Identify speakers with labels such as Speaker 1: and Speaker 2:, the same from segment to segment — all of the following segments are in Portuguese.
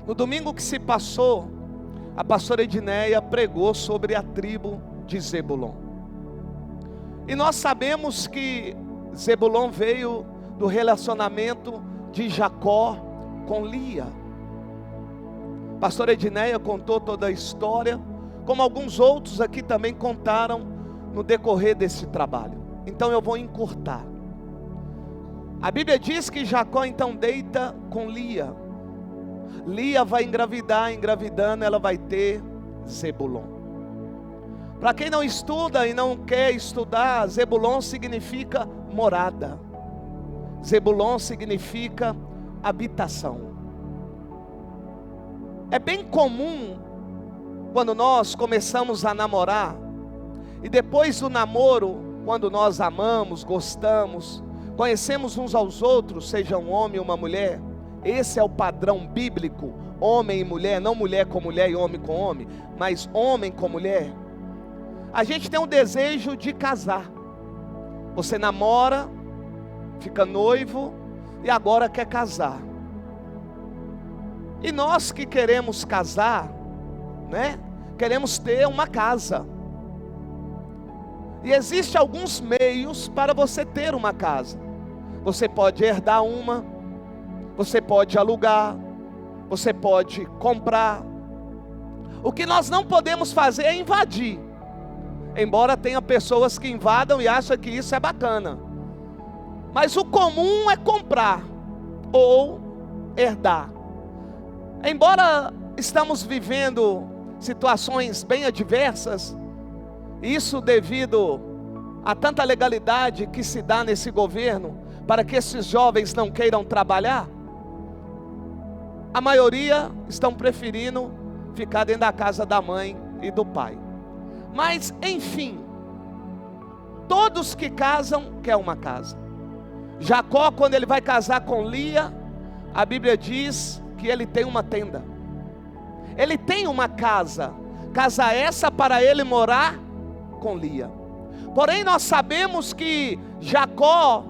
Speaker 1: No domingo que se passou, a pastora Edneia pregou sobre a tribo de Zebulon. E nós sabemos que Zebulon veio do relacionamento de Jacó com Lia. A pastora Edneia contou toda a história, como alguns outros aqui também contaram no decorrer desse trabalho. Então eu vou encurtar. A Bíblia diz que Jacó então deita com Lia. Lia vai engravidar, engravidando ela vai ter Zebulon. Para quem não estuda e não quer estudar, Zebulon significa morada. Zebulon significa habitação. É bem comum quando nós começamos a namorar, e depois do namoro, quando nós amamos, gostamos, conhecemos uns aos outros, seja um homem ou uma mulher. Esse é o padrão bíblico, homem e mulher, não mulher com mulher e homem com homem, mas homem com mulher. A gente tem um desejo de casar. Você namora, fica noivo e agora quer casar. E nós que queremos casar, né? Queremos ter uma casa. E existem alguns meios para você ter uma casa. Você pode herdar uma, você pode alugar, você pode comprar. O que nós não podemos fazer é invadir. Embora tenha pessoas que invadam e acham que isso é bacana. Mas o comum é comprar ou herdar. Embora estamos vivendo situações bem adversas, isso devido a tanta legalidade que se dá nesse governo, para que esses jovens não queiram trabalhar, a maioria estão preferindo ficar dentro da casa da mãe e do pai. Mas enfim, todos que casam querem uma casa. Jacó, quando ele vai casar com Lia, a Bíblia diz que ele tem uma tenda. Ele tem uma casa, casa essa para ele morar com Lia. Porém nós sabemos que Jacó,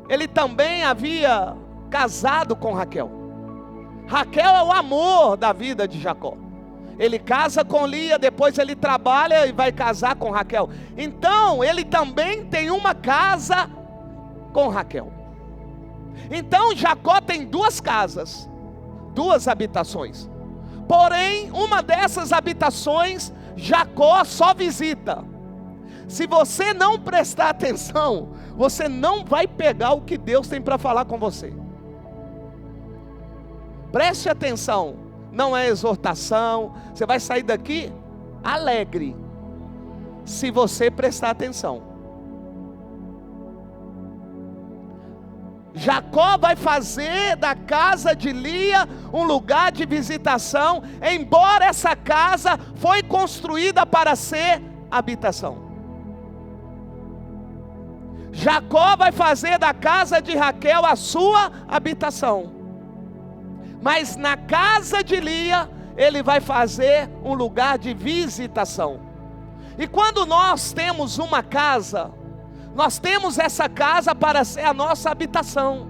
Speaker 1: ele também havia casado com Raquel. Raquel é o amor da vida de Jacó. Ele casa com Lia, depois ele trabalha e vai casar com Raquel. Então ele também tem uma casa com Raquel. Então Jacó tem duas casas, duas habitações. Porém, uma dessas habitações, Jacó só visita. Se você não prestar atenção, você não vai pegar o que Deus tem para falar com você. Preste atenção, não é exortação. Você vai sair daqui alegre, se você prestar atenção. Jacó vai fazer da casa de Lia um lugar de visitação, embora essa casa foi construída para ser habitação. Jacó vai fazer da casa de Raquel a sua habitação, mas na casa de Lia ele vai fazer um lugar de visitação. E quando nós temos uma casa, nós temos essa casa para ser a nossa habitação,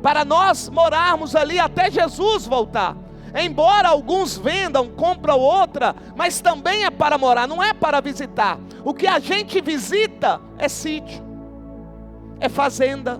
Speaker 1: para nós morarmos ali até Jesus voltar. Embora alguns vendam, compram outra, mas também é para morar, não é para visitar. O que a gente visita é sítio, é fazenda.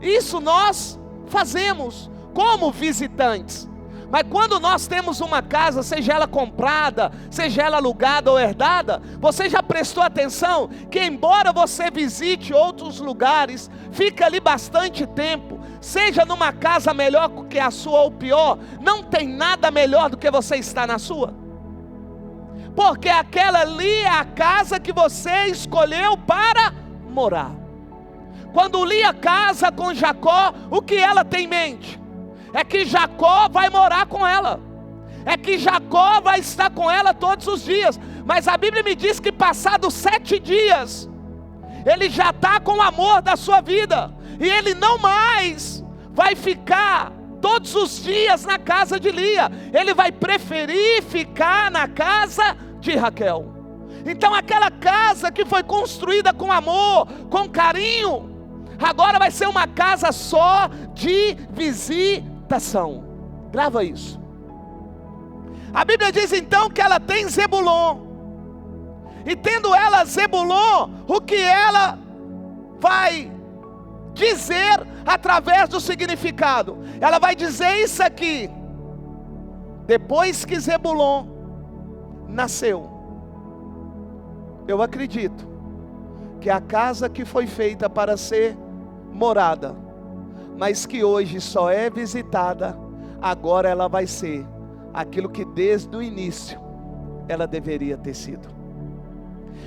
Speaker 1: Isso nós fazemos como visitantes. Mas quando nós temos uma casa, seja ela comprada, seja ela alugada ou herdada, você já prestou atenção que embora você visite outros lugares, fica ali bastante tempo, seja numa casa melhor que a sua ou pior, não tem nada melhor do que você estar na sua. Porque aquela ali é a casa que você escolheu para morar. Quando Lia casa com Jacó, o que ela tem em mente? É que Jacó vai morar com ela, é que Jacó vai estar com ela todos os dias. Mas a Bíblia me diz que passados 7 dias, ele já está com o amor da sua vida, e ele não mais vai ficar todos os dias na casa de Lia, ele vai preferir ficar na casa de Raquel. Então aquela casa que foi construída com amor, com carinho, agora vai ser uma casa só de visitação. Grava isso. A Bíblia diz então que ela tem Zebulon. E tendo ela Zebulon, o que ela vai dizer através do significado? Ela vai dizer isso aqui: depois que Zebulon nasceu, eu acredito que a casa que foi feita para ser morada, mas que hoje só é visitada, agora ela vai ser aquilo que desde o início ela deveria ter sido.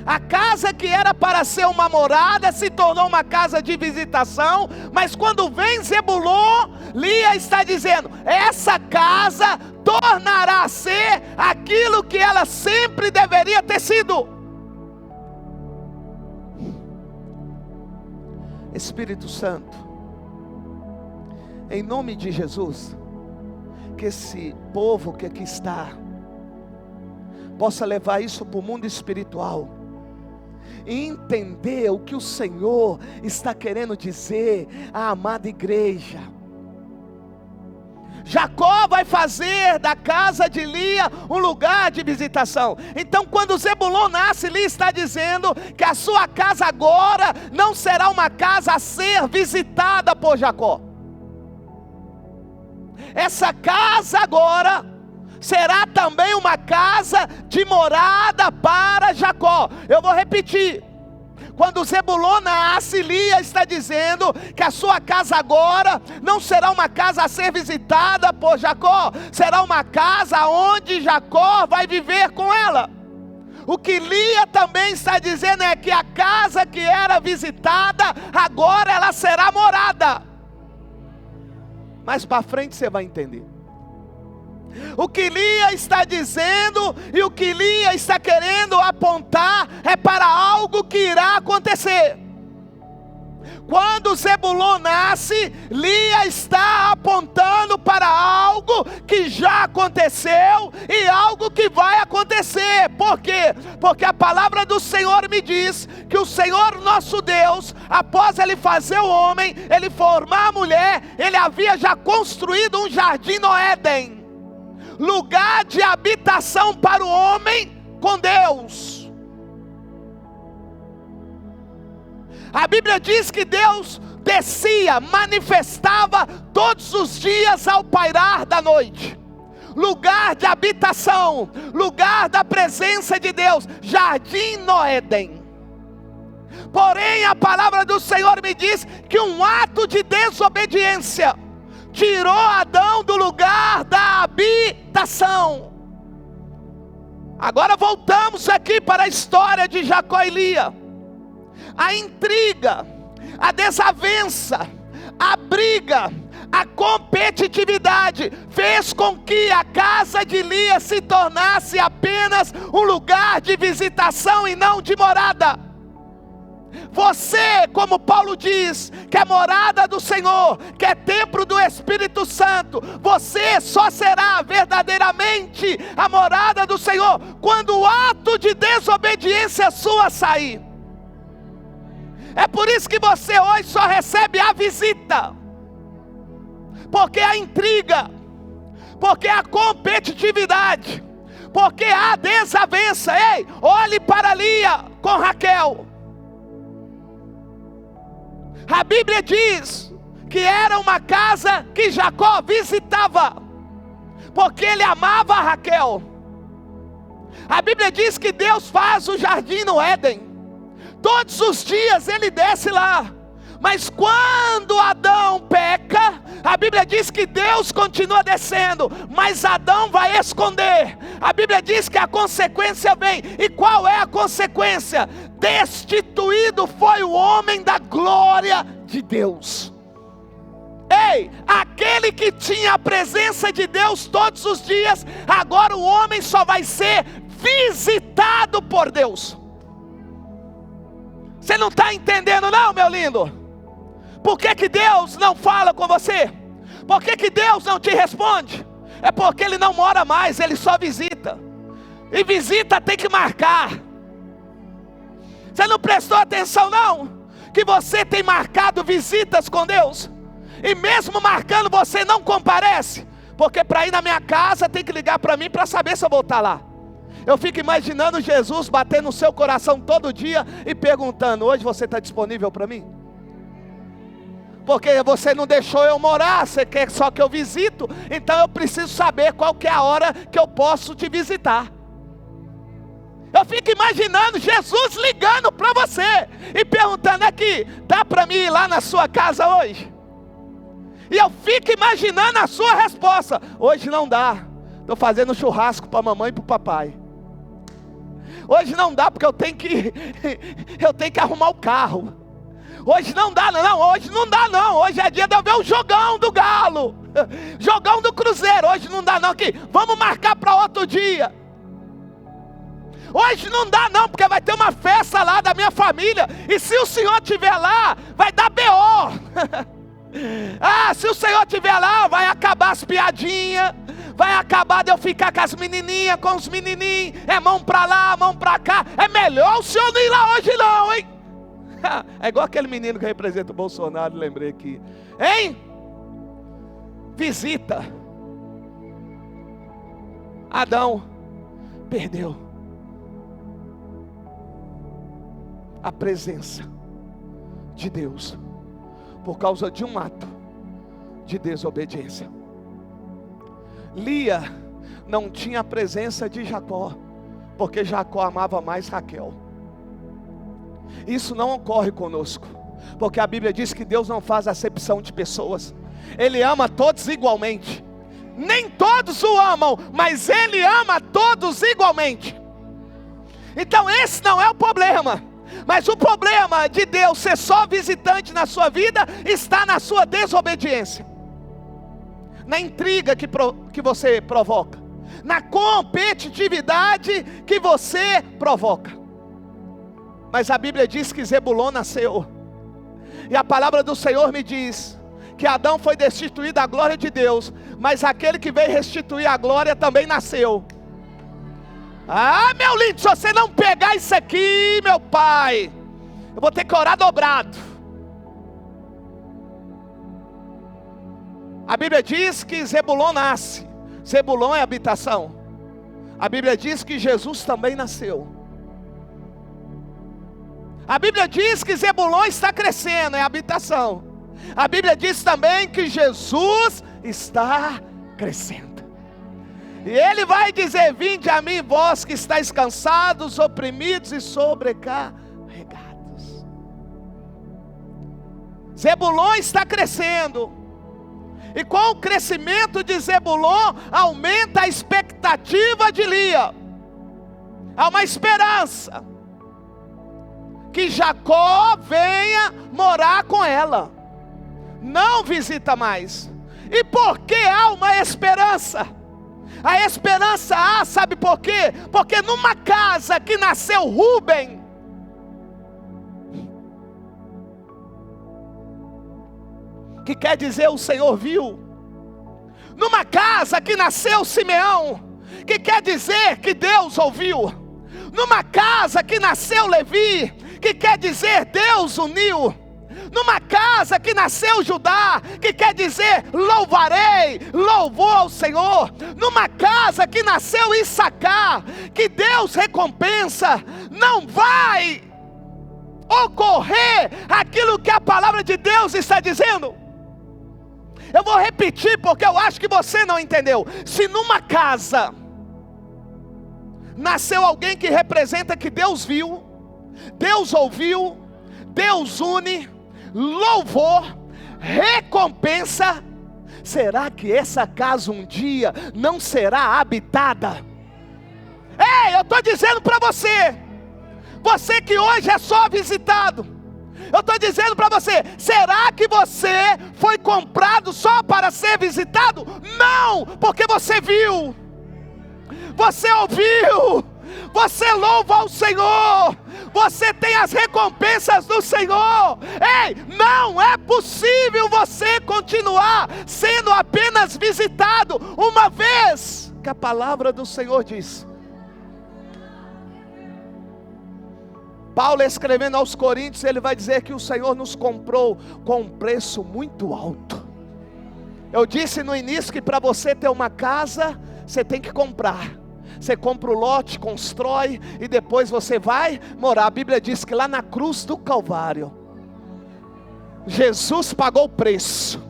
Speaker 1: A casa que era para ser uma morada se tornou uma casa de visitação, mas quando vem Zebulon, Lia está dizendo: essa casa tornará a ser aquilo que ela sempre deveria ter sido. Espírito Santo, em nome de Jesus, que esse povo que aqui está possa levar isso para o mundo espiritual e entender o que o Senhor está querendo dizer à amada igreja. Jacó vai fazer da casa de Lia um lugar de visitação. Então quando Zebulon nasce, Lia está dizendo que a sua casa agora não será uma casa a ser visitada por Jacó. Essa casa agora será também uma casa de morada para Jacó. Eu vou repetir. Quando Zebulon nasce, Lia está dizendo que a sua casa agora não será uma casa a ser visitada por Jacó, será uma casa onde Jacó vai viver com ela. O que Lia também está dizendo é que a casa que era visitada, agora ela será morada. Mais para frente você vai entender. O que Lia está dizendo e o que Lia está querendo apontar é para algo que irá acontecer. Quando Zebulon nasce, Lia está apontando para algo que já aconteceu e algo que vai acontecer. Por quê? Porque a palavra do Senhor me diz que o Senhor nosso Deus, após Ele fazer o homem, Ele formar a mulher, Ele havia já construído um jardim no Éden, lugar de habitação para o homem com Deus. A Bíblia diz que Deus descia, manifestava todos os dias ao pairar da noite. Lugar de habitação, lugar da presença de Deus, jardim no Éden. Porém a palavra do Senhor me diz que um ato de desobediência tirou Adão do lugar da habitação. Agora voltamos aqui para a história de Jacó e Lia. A intriga, a desavença, a briga, a competitividade fez com que a casa de Lia se tornasse apenas um lugar de visitação e não de morada. Você, como Paulo diz, que é morada do Senhor, que é templo do Espírito Santo, você só será verdadeiramente a morada do Senhor quando o ato de desobediência sua sair. É por isso que você hoje só recebe a visita, porque a intriga, porque a competitividade, porque a desavença. Ei, olhe para Lia com Raquel. A Bíblia diz que era uma casa que Jacó visitava, porque ele amava a Raquel. A Bíblia diz que Deus faz o jardim no Éden. Todos os dias ele desce lá. Mas quando Adão peca, a Bíblia diz que Deus continua descendo, mas Adão vai esconder. A Bíblia diz que a consequência vem. E qual é a consequência? Destituído foi o homem da glória de Deus. Ei, aquele que tinha a presença de Deus todos os dias, agora o homem só vai ser visitado por Deus. Você não está entendendo não, meu lindo? Por que que Deus não fala com você? Por que que Deus não te responde? É porque Ele não mora mais, Ele só visita. E visita tem que marcar. Você não prestou atenção não? Que você tem marcado visitas com Deus? E mesmo marcando você não comparece? Porque para ir na minha casa tem que ligar para mim para saber se eu vou estar lá. Eu fico imaginando Jesus batendo no seu coração todo dia e perguntando: hoje você está disponível para mim? Porque você não deixou eu morar, você quer só que eu visito, então eu preciso saber qual que é a hora que eu posso te visitar. Eu fico imaginando Jesus ligando para você e perguntando aqui: dá para mim ir lá na sua casa hoje? E eu fico imaginando a sua resposta: hoje não dá, estou fazendo churrasco para a mamãe e para o papai. Hoje não dá porque eu tenho que arrumar o carro. Hoje não dá não, hoje não dá não, hoje é dia de eu ver o jogão do Galo, jogão do Cruzeiro, hoje não dá não, aqui, vamos marcar para outro dia. Hoje não dá não, porque vai ter uma festa lá da minha família, e se o senhor estiver lá, vai dar BO. Se o senhor estiver lá, vai acabar as piadinhas, vai acabar de eu ficar com as menininhas, com os menininhos, é mão para lá, mão para cá. É melhor o senhor não ir lá hoje não, hein? É igual aquele menino que representa o Bolsonaro, lembrei aqui. Hein? Visita. Adão perdeu a presença de Deus por causa de um ato de desobediência. Lia não tinha a presença de Jacó, porque Jacó amava mais Raquel. Isso não ocorre conosco, porque a Bíblia diz que Deus não faz acepção de pessoas. Ele ama todos igualmente. Nem todos o amam, mas Ele ama todos igualmente. Então esse não é o problema. Mas o problema de Deus ser só visitante na sua vida está na sua desobediência, na intriga que você provoca, na competitividade que você provoca. Mas a Bíblia diz que Zebulon nasceu, e a palavra do Senhor me diz que Adão foi destituído da glória de Deus, mas aquele que veio restituir a glória também nasceu. Meu lindo, se você não pegar isso aqui, meu pai, eu vou ter que orar dobrado. A Bíblia diz que Zebulon nasce. Zebulon é habitação. A Bíblia diz que Jesus também nasceu. A Bíblia diz que Zebulon está crescendo, é habitação. A Bíblia diz também que Jesus está crescendo. E Ele vai dizer: vinde a mim, vós que estáis cansados, oprimidos e sobrecarregados. Zebulon está crescendo. E com o crescimento de Zebulon, aumenta a expectativa de Lia. Há uma esperança que Jacó venha morar com ela. Não visita mais. E por que há uma esperança? A esperança há, sabe por quê? Porque numa casa que nasceu Rúben, que quer dizer o Senhor viu. Numa casa que nasceu Simeão, que quer dizer que Deus ouviu. Numa casa que nasceu Levi, que quer dizer Deus uniu. Numa casa que nasceu Judá, que quer dizer louvarei, louvou ao Senhor. Numa casa que nasceu Issacar, que Deus recompensa. Não vai ocorrer aquilo que a palavra de Deus está dizendo. Eu vou repetir porque eu acho que você não entendeu. Se numa casa nasceu alguém que representa que Deus viu, Deus ouviu, Deus une, louvor, recompensa, será que essa casa um dia não será habitada? Ei, eu estou dizendo para você, você que hoje é só visitado, eu estou dizendo para você, será que você foi comprado só para ser visitado? Não, porque você viu, você ouviu, você louva ao Senhor, você tem as recompensas do Senhor. Ei, não é possível você continuar sendo apenas visitado, uma vez que a palavra do Senhor diz. Paulo escrevendo aos Coríntios, ele vai dizer que o Senhor nos comprou com um preço muito alto. Eu disse no início que para você ter uma casa, você tem que comprar. Você compra o lote, constrói e depois você vai morar. A Bíblia diz que lá na cruz do Calvário, Jesus pagou o preço.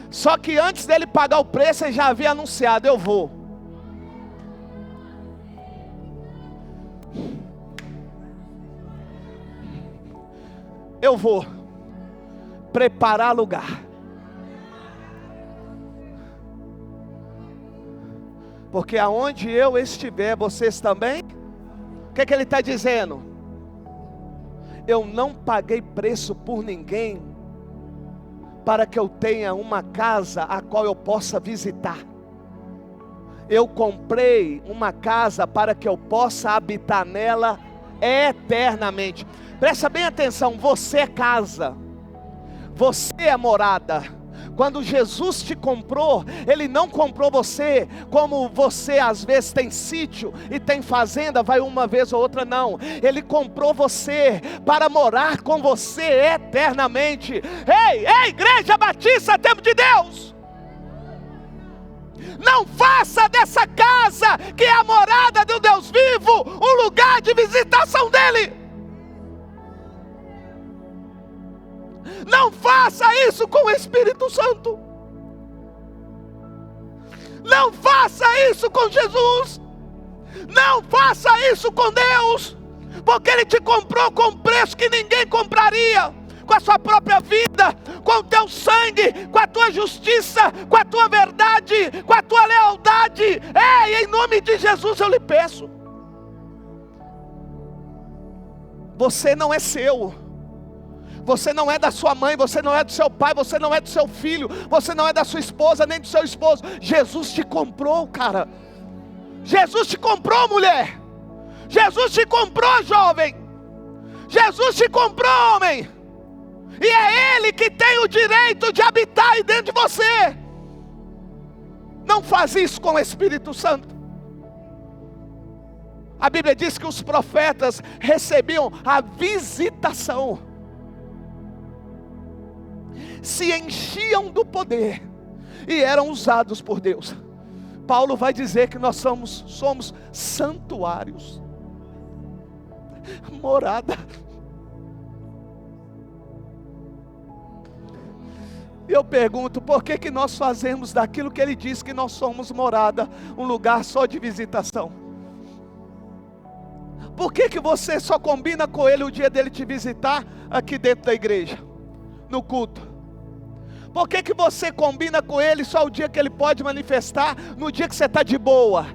Speaker 1: Só que antes dele pagar o preço, ele já havia anunciado: eu vou. Eu vou preparar lugar. Porque aonde eu estiver, vocês também. O que ele está dizendo? Eu não paguei preço por ninguém para que eu tenha uma casa a qual eu possa visitar. Eu comprei uma casa para que eu possa habitar nela eternamente. Presta bem atenção, você é casa, você é morada. Quando Jesus te comprou, Ele não comprou você como você às vezes tem sítio e tem fazenda, vai uma vez ou outra, não. Ele comprou você para morar com você eternamente. Ei, Igreja Batista, Templo de Deus! Não faça dessa casa, que é a morada do Deus vivo, um lugar de visitação dEle. Não faça isso com o Espírito Santo. Não faça isso com Jesus. Não faça isso com Deus. Porque Ele te comprou com um preço que ninguém compraria. Com a sua própria vida, com o teu sangue, com a tua justiça, com a tua verdade, com a tua lealdade. Ei, em nome de Jesus eu lhe peço. Você não é seu. Você não é da sua mãe, você não é do seu pai, você não é do seu filho, você não é da sua esposa, nem do seu esposo. Jesus te comprou, cara. Jesus te comprou, mulher. Jesus te comprou, jovem. Jesus te comprou, homem. E é Ele que tem o direito de habitar aí dentro de você. Não faz isso com o Espírito Santo. A Bíblia diz que os profetas recebiam a visitação, se enchiam do poder e eram usados por Deus. Paulo vai dizer que nós somos santuários, morada. Eu pergunto, por que nós fazemos daquilo que ele diz que nós somos morada, um lugar só de visitação? Por que você só combina com ele o dia dele te visitar aqui dentro da igreja, no culto? Por que você combina com ele só o dia que ele pode manifestar? No dia que você está de boa,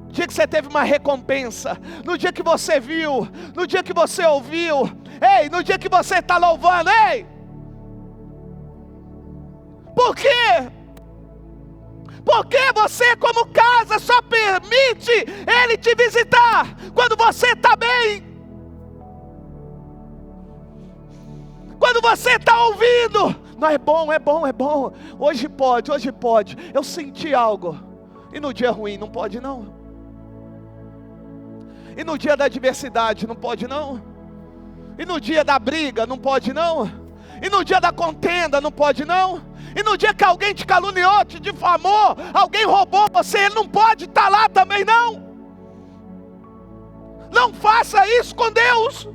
Speaker 1: no dia que você teve uma recompensa, no dia que você viu, no dia que você ouviu, ei, no dia que você está louvando, ei! Por quê? Porque você como casa só permite ele te visitar quando você está bem, quando você está ouvindo. Não, é bom, é bom, é bom. Hoje pode. Eu senti algo. E no dia ruim, não pode não. E no dia da adversidade, não pode não. E no dia da briga, não pode não. E no dia da contenda, não pode não. E no dia que alguém te caluniou, te difamou, alguém roubou você, ele não pode estar lá também não. Não faça isso com Deus.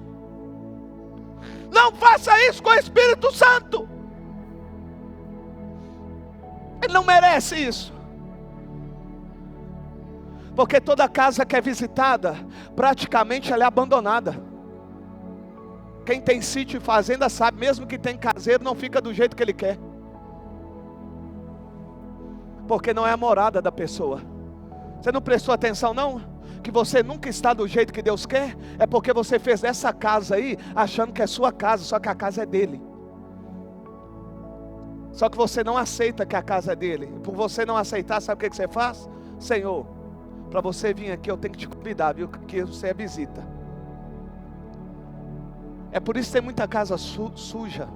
Speaker 1: Não faça isso com o Espírito Santo. Ele não merece isso. Porque toda casa que é visitada, praticamente ela é abandonada. Quem tem sítio e fazenda sabe, mesmo que tem caseiro, não fica do jeito que ele quer. Porque não é a morada da pessoa. Você não prestou atenção não? Que você nunca está do jeito que Deus quer? É porque você fez essa casa aí, achando que é sua casa, só que a casa é dele. Só que você não aceita que a casa é dele. Por você não aceitar, sabe o que você faz? Senhor, para você vir aqui eu tenho que te convidar, viu? Que você é visita. É por isso que tem muita casa suja.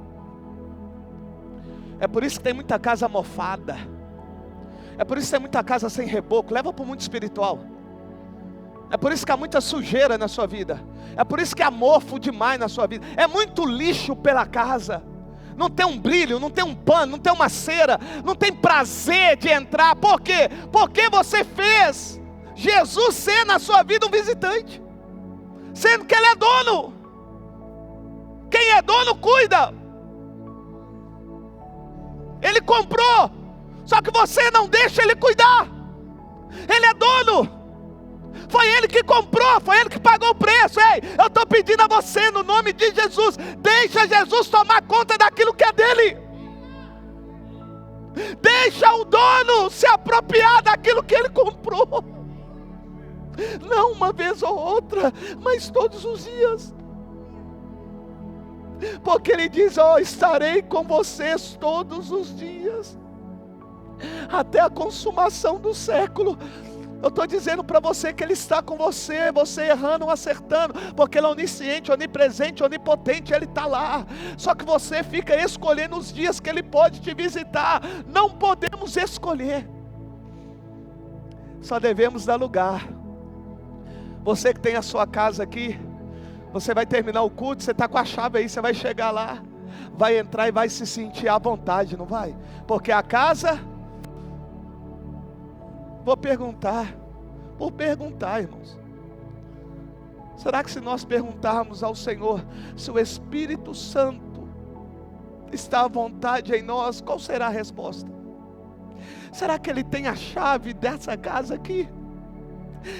Speaker 1: É por isso que tem muita casa mofada. É por isso que tem muita casa sem reboco. Leva para o mundo espiritual. É por isso que há muita sujeira na sua vida. É por isso que há mofo demais na sua vida. É muito lixo pela casa. não tem um brilho, não tem um pano, não tem uma cera, não tem prazer de entrar. Por quê? Porque você fez Jesus ser na sua vida um visitante, sendo que Ele é dono. Quem é dono cuida. Ele comprou, só que você não deixa Ele cuidar. Ele é dono, foi Ele que comprou, foi Ele que pagou o preço. Ei, eu estou pedindo a você, no nome de Jesus, deixa Jesus tomar conta daquilo que é dele. Deixa o dono se apropriar daquilo que Ele comprou. Não uma vez ou outra, mas todos os dias. Porque Ele diz: estarei com vocês todos os dias, até a consumação do século. Eu estou dizendo para você que Ele está com você, você errando ou acertando, porque Ele é onisciente, onipresente, onipotente, Ele está lá. Só que você fica escolhendo os dias que Ele pode te visitar. Não podemos escolher, só devemos dar lugar. Você que tem a sua casa aqui, você vai terminar o culto, você está com a chave aí, você vai chegar lá, vai entrar e vai se sentir à vontade, não vai? Porque a casa... Vou perguntar, irmãos. Será que se nós perguntarmos ao Senhor se o Espírito Santo está à vontade em nós, qual será a resposta? Será que Ele tem a chave dessa casa aqui?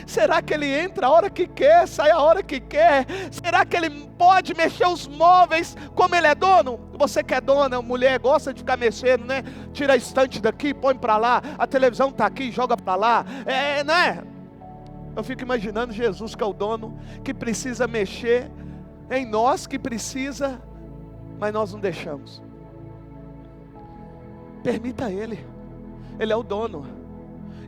Speaker 1: Será que Ele entra a hora que quer, sai a hora que quer? Será que Ele pode mexer os móveis como Ele é dono? Você que é dona, mulher, gosta de ficar mexendo, né? Tira a estante daqui, põe para lá, a televisão está aqui, joga para lá, né? Eu fico imaginando Jesus, que é o dono, que precisa mexer em nós, que precisa, mas nós não deixamos. Permita Ele, Ele é o dono.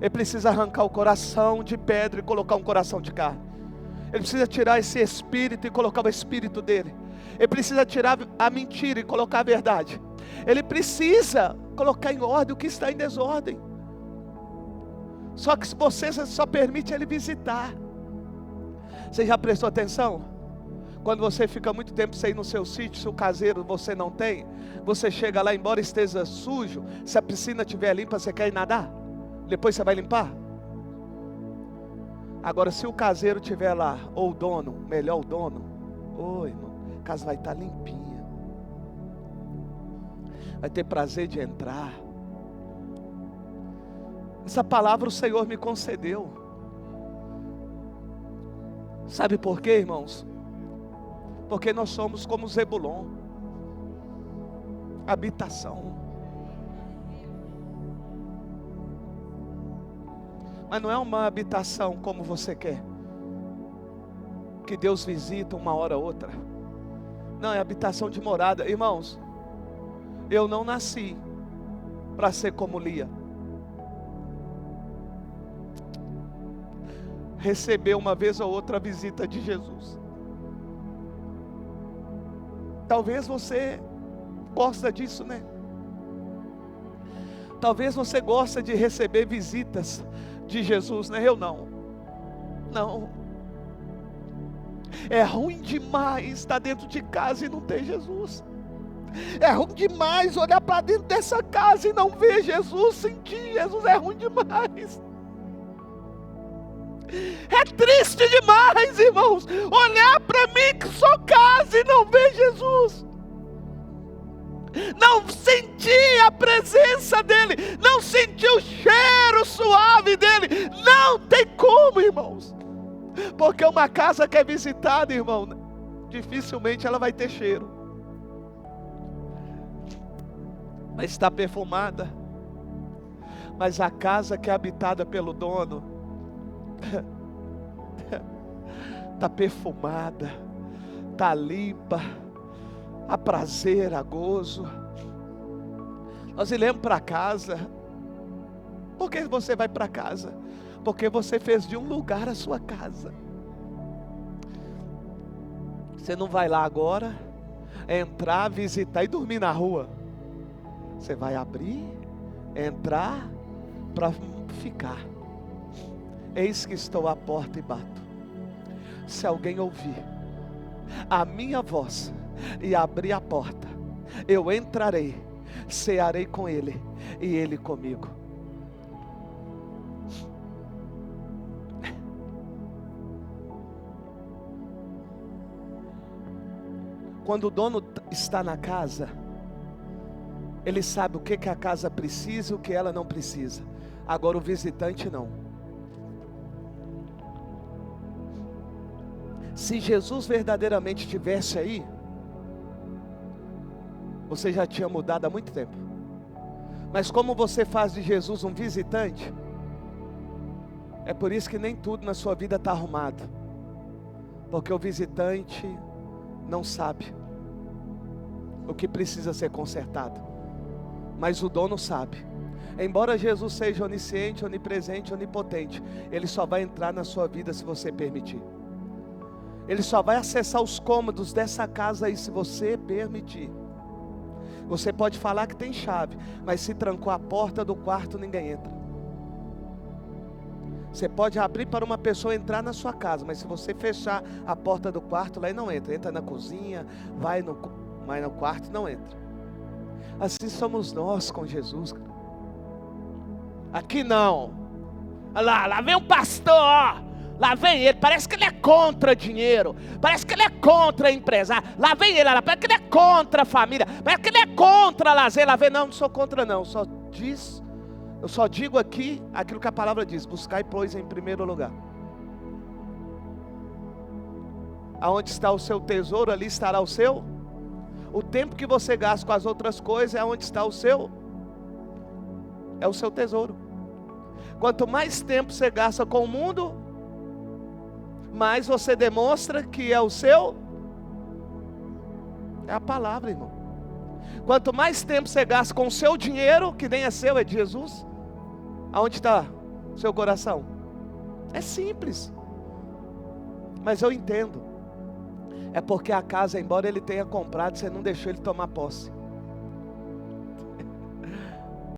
Speaker 1: Ele precisa arrancar o coração de pedra e colocar um coração de carne. Ele precisa tirar esse espírito e colocar o espírito dele. Ele precisa tirar a mentira e colocar a verdade. Ele precisa colocar em ordem o que está em desordem. Só que você só permite Ele visitar. Você já prestou atenção? Quando você fica muito tempo sem ir no seu sítio, se o caseiro você não tem, você chega lá, embora esteja sujo, se a piscina estiver limpa, você quer ir nadar? Depois você vai limpar? Agora, se o caseiro estiver lá, ou o dono, melhor o dono, irmão, a casa vai estar limpinha, vai ter prazer de entrar. Essa palavra o Senhor me concedeu. Sabe por quê, irmãos? Porque nós somos como Zebulon, habitação. Mas não é uma habitação como você quer, que Deus visita uma hora ou outra. Não, é habitação de morada. Irmãos, eu não nasci para ser como Lia, receber uma vez ou outra a visita de Jesus. Talvez você gosta disso, né? Talvez você gosta de receber visitas de Jesus, né? Eu não. É ruim demais estar dentro de casa e não ter Jesus. É ruim demais olhar para dentro dessa casa e não ver Jesus, sentir Jesus. É ruim demais. É triste demais, irmãos, olhar para mim que sou casa e não ver Jesus. Não sentir a presença dEle, não sentir o cheiro suave dEle. Não tem como, irmãos. Porque uma casa que é visitada, irmão, dificilmente ela vai ter cheiro. Vai estar perfumada. Mas a casa que é habitada pelo dono está perfumada, está limpa, há prazer, há gozo. Nós iremos para casa. Por que você vai para casa? Porque você fez de um lugar a sua casa. Você não vai lá agora, entrar, visitar e dormir na rua. Você vai abrir, entrar, para ficar. Eis que estou à porta e bato. Se alguém ouvir a minha voz e abrir a porta, eu entrarei, cearei com ele e ele comigo. Quando o dono está na casa, ele sabe o que a casa precisa e o que ela não precisa. Agora o visitante não. Se Jesus verdadeiramente estivesse aí, você já tinha mudado há muito tempo. Mas como você faz de Jesus um visitante, é por isso que nem tudo na sua vida está arrumado. Porque o visitante não sabe o que precisa ser consertado, mas o dono sabe. Embora Jesus seja onisciente, onipresente, onipotente, ele só vai entrar na sua vida se você permitir. Ele só vai acessar os cômodos dessa casa aí se você permitir. Você pode falar que tem chave, mas se trancou a porta do quarto, ninguém entra. Você pode abrir para uma pessoa entrar na sua casa, mas se você fechar a porta do quarto, lá ele não entra. Entra na cozinha, mas no quarto não entra. Assim somos nós com Jesus. Aqui não. Lá vem um pastor, ó. Lá vem ele, parece que ele é contra dinheiro, parece que ele é contra empresário. Lá vem ele, parece que ele é contra a família, parece que ele é contra lazer. Lá vem, não sou contra não, eu só digo aqui aquilo que a palavra diz: buscai, pois, em primeiro lugar. Aonde está o seu tesouro, ali estará o seu. O tempo que você gasta com as outras coisas é onde está o seu tesouro. Quanto mais tempo você gasta com o mundo, mais você demonstra que é o seu. É a palavra, irmão. Quanto mais tempo você gasta com o seu dinheiro, que nem é seu, é de Jesus, aonde está o seu coração? É simples, mas eu entendo. É porque a casa, embora ele tenha comprado, você não deixou ele tomar posse.